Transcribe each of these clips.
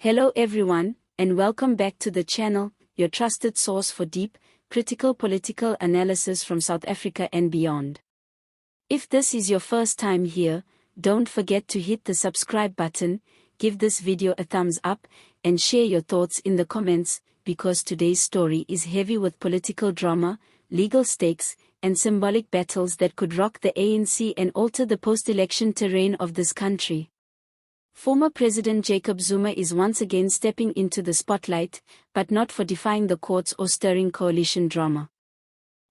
Hello everyone, and welcome back to the channel, your trusted source for deep, critical political analysis from South Africa and beyond. If this is your first time here, don't forget to hit the subscribe button, give this video a thumbs up, and share your thoughts in the comments, because today's story is heavy with political drama, legal stakes, and symbolic battles that could rock the ANC and alter the post-election terrain of this country. Former President Jacob Zuma is once again stepping into the spotlight, but not for defying the courts or stirring coalition drama.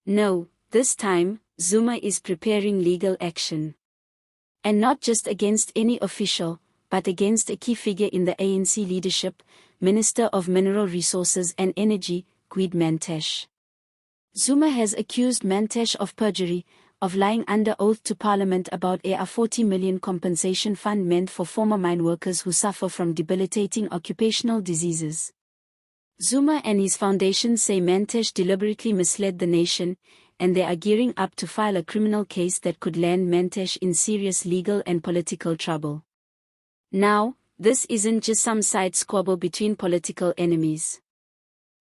No, this time, Zuma is preparing legal action. And not just against any official, but against a key figure in the ANC leadership, Minister of Mineral Resources and Energy, Gwede Mantashe. Zuma has accused Mantashe of perjury, of lying under oath to Parliament about a R40 million compensation fund meant for former mineworkers who suffer from debilitating occupational diseases. Zuma and his foundation say Mantashe deliberately misled the nation, and they are gearing up to file a criminal case that could land Mantashe in serious legal and political trouble. Now, this isn't just some side squabble between political enemies.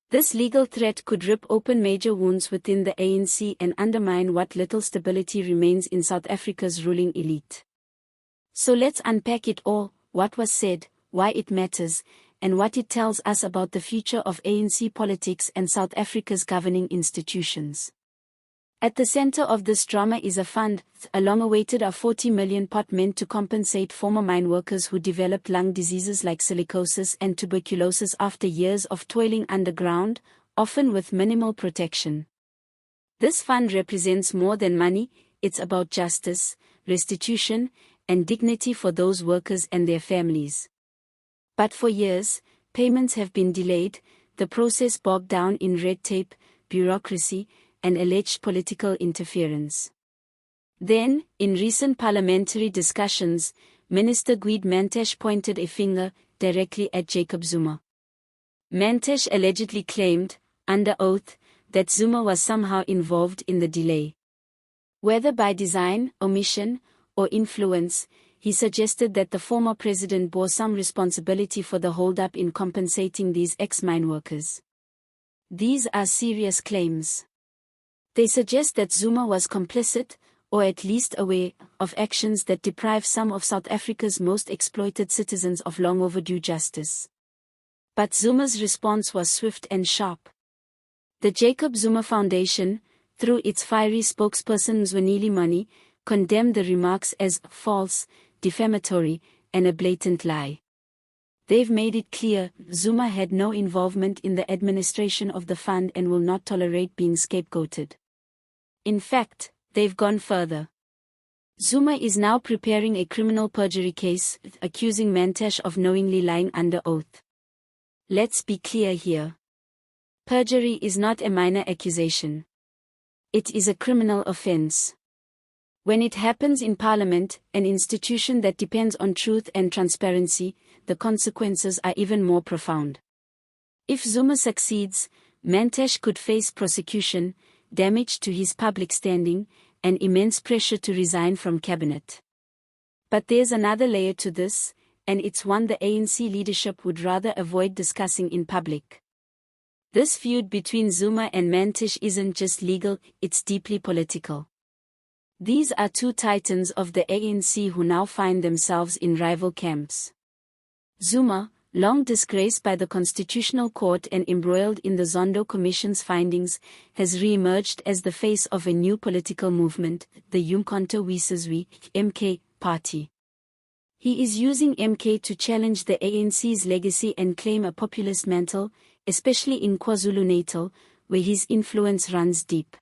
This legal threat could rip open major wounds within the ANC and undermine what little stability remains in South Africa's ruling elite. So let's unpack it all: what was said, why it matters, and what it tells us about the future of ANC politics and South Africa's governing institutions. At the center of this drama is a fund, a long-awaited R40 million pot meant to compensate former mineworkers who developed lung diseases like silicosis and tuberculosis after years of toiling underground, often with minimal protection. This fund represents more than money; it's about justice, restitution, and dignity for those workers and their families. But for years, payments have been delayed, the process bogged down in red tape, bureaucracy, and alleged political interference. Then, in recent parliamentary discussions, Minister Gwede Mantashe pointed a finger directly at Jacob Zuma. Mantashe allegedly claimed, under oath, that Zuma was somehow involved in the delay. Whether by design, omission, or influence, he suggested that the former president bore some responsibility for the hold-up in compensating these ex-mineworkers. These are serious claims. They suggest that Zuma was complicit, or at least aware, of actions that deprive some of South Africa's most exploited citizens of long overdue justice. But Zuma's response was swift and sharp. The Jacob Zuma Foundation, through its fiery spokesperson Zweli Mani, condemned the remarks as false, defamatory, and a blatant lie. They've made it clear Zuma had no involvement in the administration of the fund and will not tolerate being scapegoated. In fact, they've gone further. Zuma is now preparing a criminal perjury case, accusing Mantashe of knowingly lying under oath. Let's be clear here. Perjury is not a minor accusation. It is a criminal offense. When it happens in Parliament, an institution that depends on truth and transparency, the consequences are even more profound. If Zuma succeeds, Mantashe could face prosecution, damage to his public standing, and immense pressure to resign from cabinet. But there's another layer to this, and it's one the ANC leadership would rather avoid discussing in public. This feud between Zuma and Mantashe isn't just legal, it's deeply political. These are two titans of the ANC who now find themselves in rival camps. Zuma, long disgraced by the Constitutional Court and embroiled in the Zondo Commission's findings, has re-emerged as the face of a new political movement, the Umkhonto we Sizwe (MK) party. He is using MK to challenge the ANC's legacy and claim a populist mantle, especially in KwaZulu-Natal, where his influence runs deep.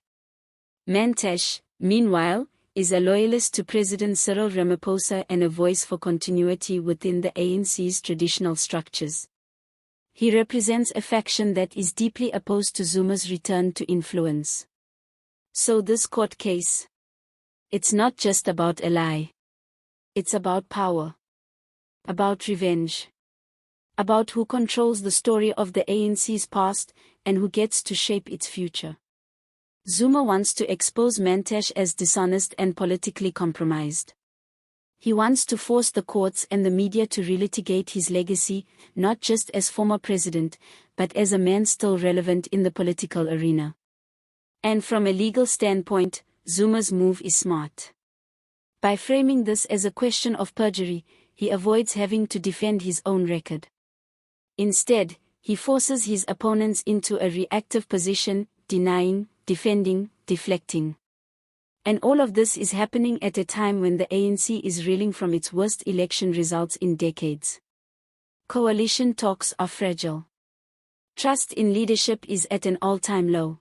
Mantashe, meanwhile, is a loyalist to President Cyril Ramaphosa and a voice for continuity within the ANC's traditional structures. He represents a faction that is deeply opposed to Zuma's return to influence. So this court case, it's not just about a lie. It's about power. About revenge. About who controls the story of the ANC's past and who gets to shape its future. Zuma wants to expose Mantashe as dishonest and politically compromised. He wants to force the courts and the media to relitigate his legacy, not just as former president, but as a man still relevant in the political arena. And from a legal standpoint, Zuma's move is smart. By framing this as a question of perjury, he avoids having to defend his own record. Instead, he forces his opponents into a reactive position, denying, defending, deflecting. And all of this is happening at a time when the ANC is reeling from its worst election results in decades. Coalition talks are fragile. Trust in leadership is at an all-time low.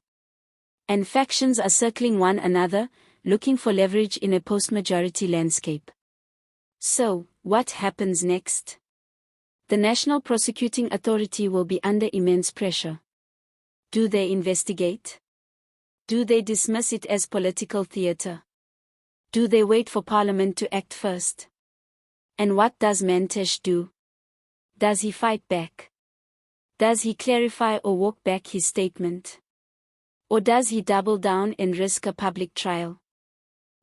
And factions are circling one another, looking for leverage in a post-majority landscape. So, what happens next? The National Prosecuting Authority will be under immense pressure. Do they investigate? Do they dismiss it as political theatre? Do they wait for Parliament to act first? And what does Mantashe do? Does he fight back? Does he clarify or walk back his statement? Or does he double down and risk a public trial?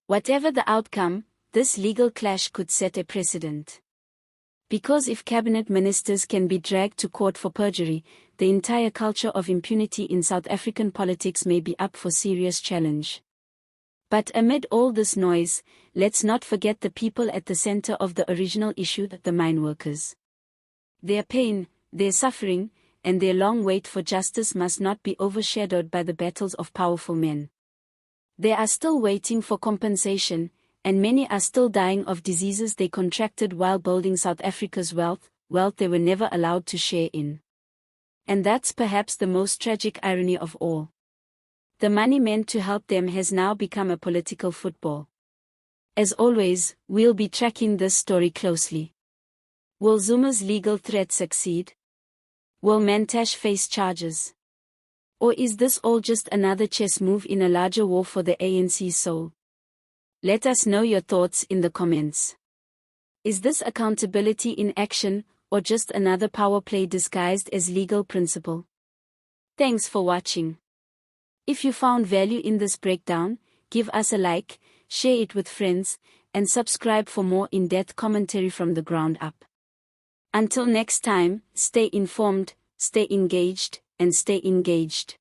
Whatever the outcome, this legal clash could set a precedent. Because if cabinet ministers can be dragged to court for perjury, the entire culture of impunity in South African politics may be up for serious challenge. But amid all this noise, let's not forget the people at the center of the original issue, the mineworkers. Their pain, their suffering, and their long wait for justice must not be overshadowed by the battles of powerful men. They are still waiting for compensation, and many are still dying of diseases they contracted while building South Africa's wealth they were never allowed to share in. And that's perhaps the most tragic irony of all. The money meant to help them has now become a political football. As always, we'll be tracking this story closely. Will Zuma's legal threat succeed? Will Mantashe face charges? Or is this all just another chess move in a larger war for the ANC's soul? Let us know your thoughts in the comments. Is this accountability in action, or just another power play disguised as legal principle? Thanks for watching. If you found value in this breakdown, give us a like, share it with friends, and subscribe for more in-depth commentary from the ground up. Until next time, stay informed, stay engaged, and stay engaged.